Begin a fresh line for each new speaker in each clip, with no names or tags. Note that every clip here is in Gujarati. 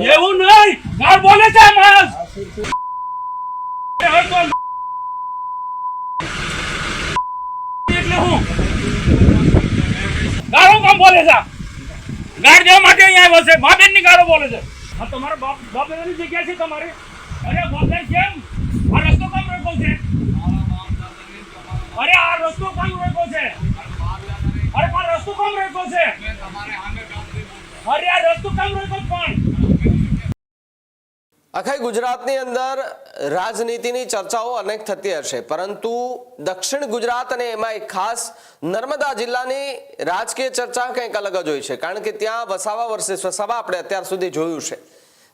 એવું નહીં ગાળ બોલે છે માણસ એટલે હું ગાળો કામ બોલે છે ગાળ દેવા માટે અહીંયા આવ્યો છે મા બેન ની ગાળો બોલે છે આ તમારો બાપ એની જગ્યા છે તમારે અરે બાપ કેમ આ રસ્તો કામ રોકો છે અરે આ રસ્તો કામ રોકો છે અરે પણ રસ્તો કામ રોકો છે અરે આ રસ્તો કામ રોકો પણ
આખા ગુજરાતની અંદર રાજનીતિની ચર્ચાઓ અનેક થતી હશે પરંતુ દક્ષિણ ગુજરાત અને એમાં ખાસ નર્મદા જિલ્લાની રાજકીય ચર્ચા કંઈક અલગ જ હોય છે કારણ કે ત્યાં વસાવા વર્સિસ વસાવા આપણે અત્યાર સુધી જોયું છે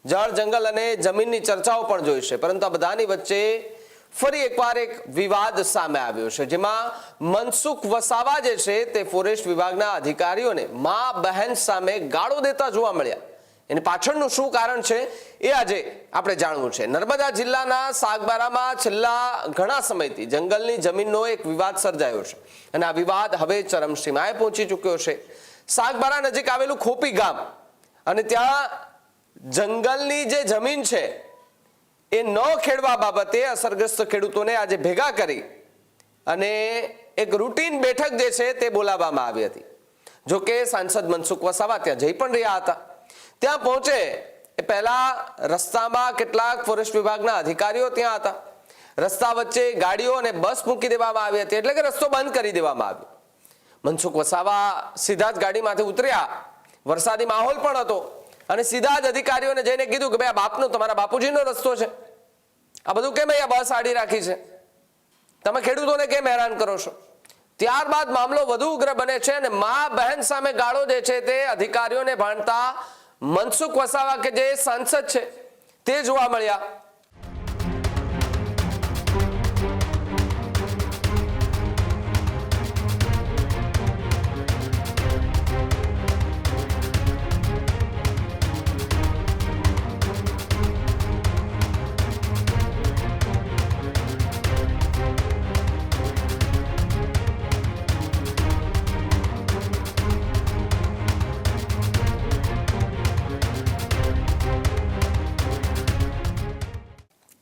જળ જંગલ અને જમીનની ચર્ચાઓ પણ જોઈ છે પરંતુ આ બધાની વચ્ચે ફરી એકવાર એક વિવાદ સામે આવ્યો છે જેમાં મનસુખ વસાવા જે છે તે ફોરેસ્ટ વિભાગના અધિકારીઓને મા બહેન સામે ગાળો દેતા જોવા મળ્યા એની પાછળનું શું કારણ છે એ આજે આપણે જાણવું છે નર્મદા જિલ્લાના સાગબારામાં છેલ્લા ઘણા સમયથી જંગલની જમીનનો એક વિવાદ સર્જાયો છે અને આ વિવાદ હવે ચરમસીમાએ પહોંચી ચૂક્યો છે સાગબારા નજીક આવેલું ખોપી ગામ અને ત્યાં જંગલની જે જમીન છે એ ન ખેડવા બાબતે અસરગ્રસ્ત ખેડૂતોને આજે ભેગા કરી અને એક રૂટીન બેઠક જે છે તે બોલાવવામાં આવી હતી જોકે સાંસદ મનસુખ વસાવા ત્યાં જઈ પણ રહ્યા હતા ત્યાં પહોંચે એ પહેલા રસ્તામાં કેટલાક ફોરેસ્ટ વિભાગના અધિકારીઓ ત્યાં હતા રસ્તા વચ્ચે ગાડીઓ અને બસ મૂકી દેવામાં આવી હતી એટલે કે રસ્તો બંધ કરી દેવામાં આવ્યો મનસુખ વસાવા સીધા જ ગાડીમાંથી ઉતર્યા વરસાદી માહોલ પણ હતો અને સીધા જ અધિકારીઓને જઈને કીધું કે ભાઈ આ બાપનો તમારા બાપુજીનો રસ્તો છે આ બધું કેમ અહીંયા બસ આડી રાખી છે તમે ખેડૂતોને કેમ હેરાન કરો છો ત્યારબાદ મામલો વધુ ઉગ્ર બને છે અને મા બહેન સામે ગાળો જે છે તે અધિકારીઓને ભાંડતા મનસુખ વસાવા કે જે સાંસદ છે તે જોવા મળ્યા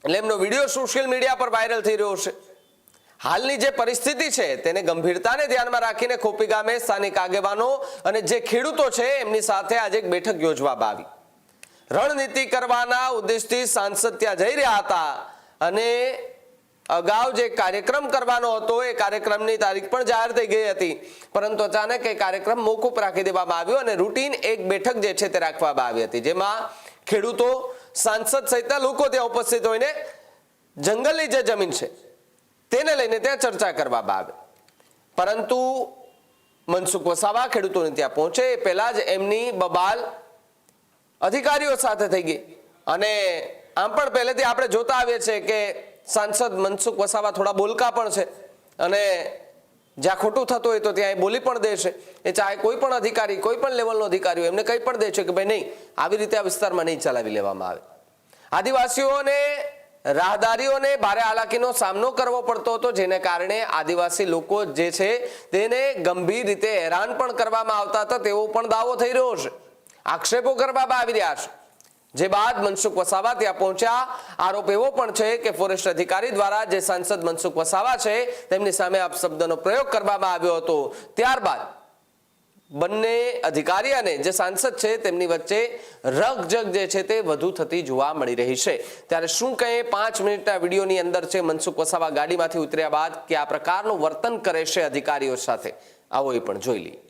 એટલે એમનો વિડીયો સોશિયલ મીડિયા પર વાયરલ થઈ રહ્યો છે હાલની જે પરિસ્થિતિ છે તેને ગંભીરતાને ધ્યાનમાં રાખીને ખોપી ગામે સ્થાનિક આગેવાનો અને જે ખેડૂતો છે એમની સાથે આજે એક બેઠક યોજવામાં આવી રણનીતિ કરવાના ઉદ્દેશથી સાંસદ ત્યાં જઈ રહ્યા હતા અને અગાઉ જે કાર્યક્રમ કરવાનો હતો એ કાર્યક્રમની તારીખ પણ જાહેર થઈ ગઈ હતી પરંતુ અચાનક એ કાર્યક્રમ મોકૂફ રાખી દેવામાં આવ્યો અને રૂટીન એક બેઠક જે છે તે રાખવામાં આવી હતી જેમાં ખેડૂતો સાંસદ સહિતના લોકો ત્યાં ઉપસ્થિત હોઈને જંગલની જે જમીન છે તેને લઈને ત્યાં ચર્ચા કરવામાં આવે પરંતુ મનસુખ વસાવા ખેડૂતોને ત્યાં પહોંચે એ પહેલા જ એમની બબાલ અધિકારીઓ સાથે થઈ ગઈ અને આમ પણ પહેલેથી આપણે જોતા આવીએ છીએ કે સાંસદ મનસુખ વસાવા થોડા બોલકા પણ છે અને જ્યાં ખોટું થતું હોય તો ત્યાં એ બોલી પણ દે છે એ ચાહે કોઈ પણ અધિકારી કોઈ પણ લેવલનો અધિકારી હોય એમને કંઈ પણ દે છે કે ભાઈ નહીં આવી રીતે આ વિસ્તારમાં નહીં ચલાવી લેવામાં આવે આદિવાસીઓને રાહદારીઓને ભારે હાલાકીનો સામનો કરવો પડતો હતો જેને કારણે આદિવાસી લોકો જે છે તેને ગંભીર રીતે હેરાન પણ કરવામાં આવતા હતા તેવો પણ દાવો થઈ રહ્યો છે આક્ષેપો કરવામાં આવી રહ્યા છે જે બાદ મનસુખ વસાવા ત્યાં પહોંચ્યા આરોપ એવો પણ છે કે ફોરેસ્ટ અધિકારી દ્વારા જે સાંસદ મનસુખ વસાવા છે તેમની સામે અપશબ્દનો પ્રયોગ કરવામાં આવ્યો હતો ત્યારબાદ બંને અધિકારી અને જે સાંસદ છે તેમની વચ્ચે રકઝક જે છે તે વધુ થતી જોવા મળી રહી છે ત્યારે શું કહે 5 મિનિટના વિડીયોની અંદર છે મનસુખ વસાવા ગાડીમાંથી ઉતર્યા બાદ કે આ પ્રકારનું વર્તન કરે છે અધિકારીઓ સાથે આવો એ પણ જોઈ લઈએ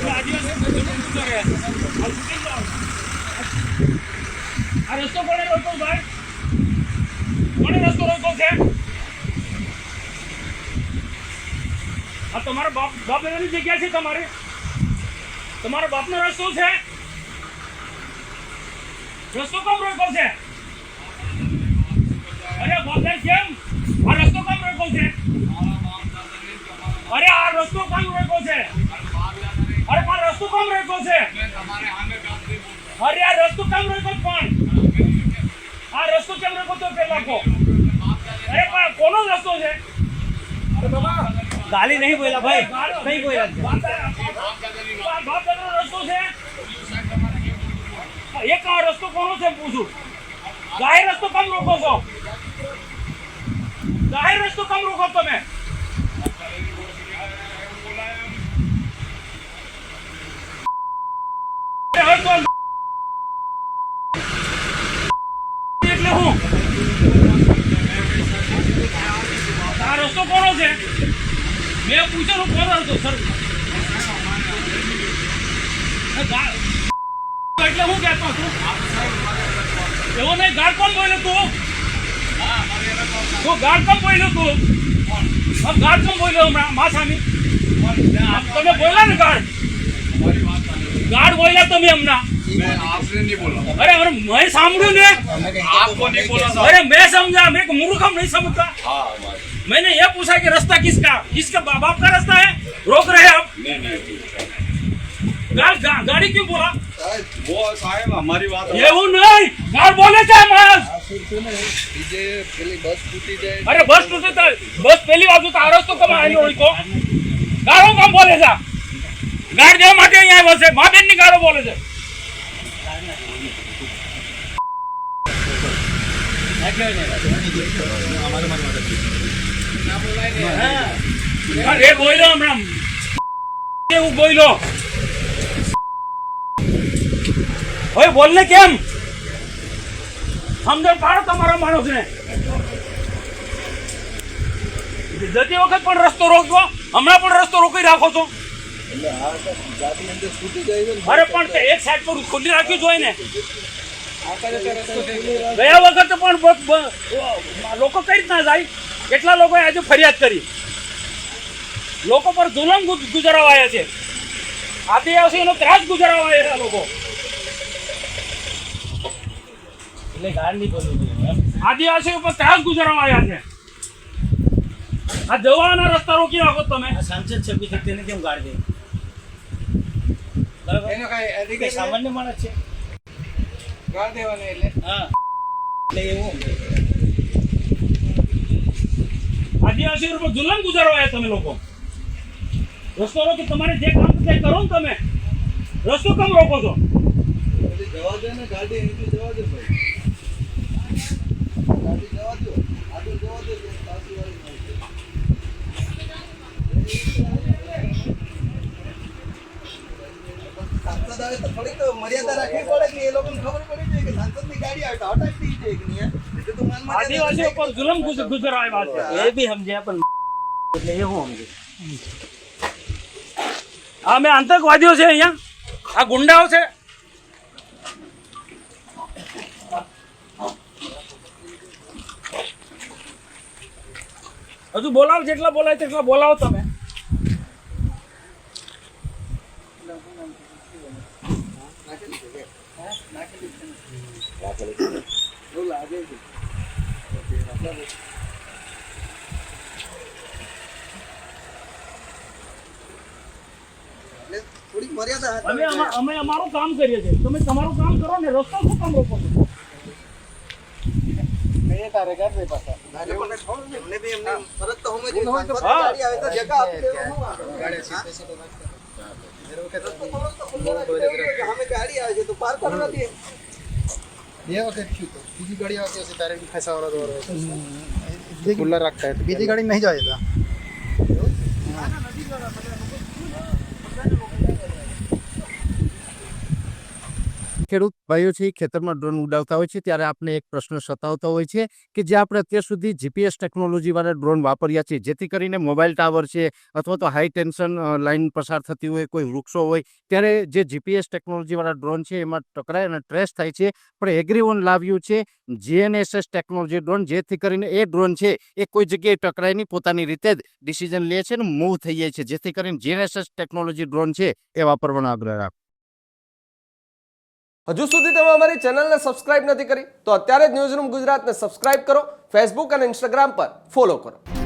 આદિવાસી કોણે રોક્યો ભાઈ? કોણે રસ્તો રોક્યો છે? આ તમારા બાપ દાદાની જગ્યા છે તમારે? તમારા બાપનો રસ્તો છે? રસ્તો કેમ રોક્યો છે? અરે બાપે કેમ આ રસ્તો કેમ રોક્યો છે? અરે આ રસ્તો કેમ રોક્યો છે? અરે પણ રસ્તો કેમ રોક્યો છે? અરે આ રસ્તો કેમ રોક્યો પણ? આ રસ્તો કેમ રોક્યો તો પેલા કો? અરે પણ કોનો રસ્તો છે? અરે બાબા
ગાલી નહીં બોલા ભાઈ, નહીં બોલા.
બાપ દાદાનો રસ્તો છે? એક આ રસ્તો કોનો છે પૂછું? જાહેર રસ્તો કેમ રોકો છો? જાહેર રસ્તો કેમ રોકો તમે? એટલે હું આ રસ્તો કોનો છે? મેં પૂછેલું કોનો હતો સર? એટલે હું કહેતો છું એવો નહીં. ગાળ કોણ બોલ્યો તું? ગાળ કોણ બોલ્યો તું? ગાળ કોણ બોલ્યો હમણાં મા સામે? તમે બોલ્યા ને ગાળ બોલ્યા તમે હમણાં? अरे मैं सामने ने
आपको नहीं बोला था।
अरे मैं समझा, मैं मूर्ख हम नहीं समझता। मैंने ये पूछा कि रास्ता किसका बाप का रास्ता है, रोक रहे आप? गाड़ी क्यों बोला?
वो साहब हमारी बात
એવું નહીં, ગાળ બોલે છે માણસ. અરે બસ તૂટી તો બસ પેલી બાજુ તો આ રસ્તો કમ આયો હોય ગાળો કેમ બોલે છે? ગાળ દેવા માટે અહીંયા આવ્યો છે, મા બેન ની ગાળો બોલે છે. એ બોલ્યો હમણાં એવું બોલ્યો. હવે બોલને કેમ સમજણ પાડો તમારા માણસ ને. જતી વખત પણ રસ્તો રોકવો, હમણાં પણ રસ્તો રોકી રાખો છો. અરે પણ એક સાઈડ પર ખુલ્લી રાખવી જોઈએ ને. ગયા વખતે પણ લોકો કઈ રીતના જાય? કેટલા લોકોએ આજે ફરિયાદ કરી, લોકો પર જુલમ ગુજારવાયા છે, આદિવાસીઓનો ત્રાસ ગુજારવાયા છે આ લોકો.
એટલે ગાળ નહીં બોલવું જોઈએ.
આદિવાસીઓ પર ત્રાસ ગુજારવાયા છે. આ જવાના રસ્તા રોકી રાખો તમે.
આ સાંસદ છે બીજું તેને કેમ ગાળ દે? બરાબર, કઈ સામાન્ય માણસ છે?
ગાળ દેવાને એટલે
હા, એટલે એવું
આદિવાસીઓ પર જુલમ ગુજારવાયા તમે લોકો. રસ્તો રોકી તમારે જે કામ તે કરો ને તમે. રસ્તો કેમ રોકો છો?
જવા દે ને ગાડી અહીંથી જવા દે ભાઈ. ગાડી જવા દો, આગળ જવા દે પાછી વાળી સાંસદ આવે તો થોડીક તો મર્યાદા રાખવી પડે કે એ લોકોને ખબર પડી જાય કે સાંસદની ગાડી આવે તો હટાવી દઈ છે કે નહીં. એટલે તો માન
આદિવાસીઓ પર જુલમ ગુજારવાયા છે.
એ બી સમજ્યા પણ એટલે એવું સમજે.
આ મેં આતંકવાદીઓ છે અહીંયા, આ ગુંડાઓ છે. હજુ બોલાવો, જેટલા બોલાય તેટલા બોલાવો તમે.
થોડીક મર્યાદા
અમે અમારું કામ કરીએ છીએ, તમે તમારું કામ કરો ને. રસ્તો શું કામ રોકો છો?
એમને બી એમને ફરજ તો અમે જે સાંસદની ગાડી આવે તો જગ્યા આપી દેવાનું. અમે ગાડી આવે છે તો પાર કરવા દે.
ये वक्त क्यों तो बीजी गाड़ी आती है डायरेक्ट फंसा वाला दौर खुला रखता है बीजी गाड़ी नहीं जाएगा.
ખેડૂત ભાઈઓ છે એ ખેતરમાં ડ્રોન ઉડાવતા હોય છે ત્યારે આપણે એક પ્રશ્ન સતાવતો હોય છે કે જે આપણે અત્યાર સુધી જીપીએસ ટેકનોલોજીવાળા ડ્રોન વાપર્યા છે, જેથી કરીને મોબાઈલ ટાવર છે અથવા તો હાઈ ટેન્શન લાઇન પસાર થતી હોય, કોઈ વૃક્ષો હોય, ત્યારે જે જીપીએસ ટેકનોલોજીવાળા ડ્રોન છે એમાં ટકરાય અને ટ્રેસ થાય છે. પણ એગ્રીવન લાવ્યું છે GNSS ટેકનોલોજી ડ્રોન, જેથી કરીને એ ડ્રોન છે એ કોઈ જગ્યાએ ટકરાય નહીં, પોતાની રીતે જ ડિસિઝન લે છે અને મૂવ થઈ જાય છે, જેથી કરીને GNSS ટેકનોલોજી ડ્રોન છે એ વાપરવાનો આગ્રહ રાખો.
હજુ સુધી તમે અમારી ચેનલને સબસ્ક્રાઇબ નથી કરી તો અત્યારે જ ન્યૂઝરૂમ ગુજરાતને સબસ્ક્રાઇબ કરો, ફેસબુક અને ઇન્સ્ટાગ્રામ પર ફોલો કરો.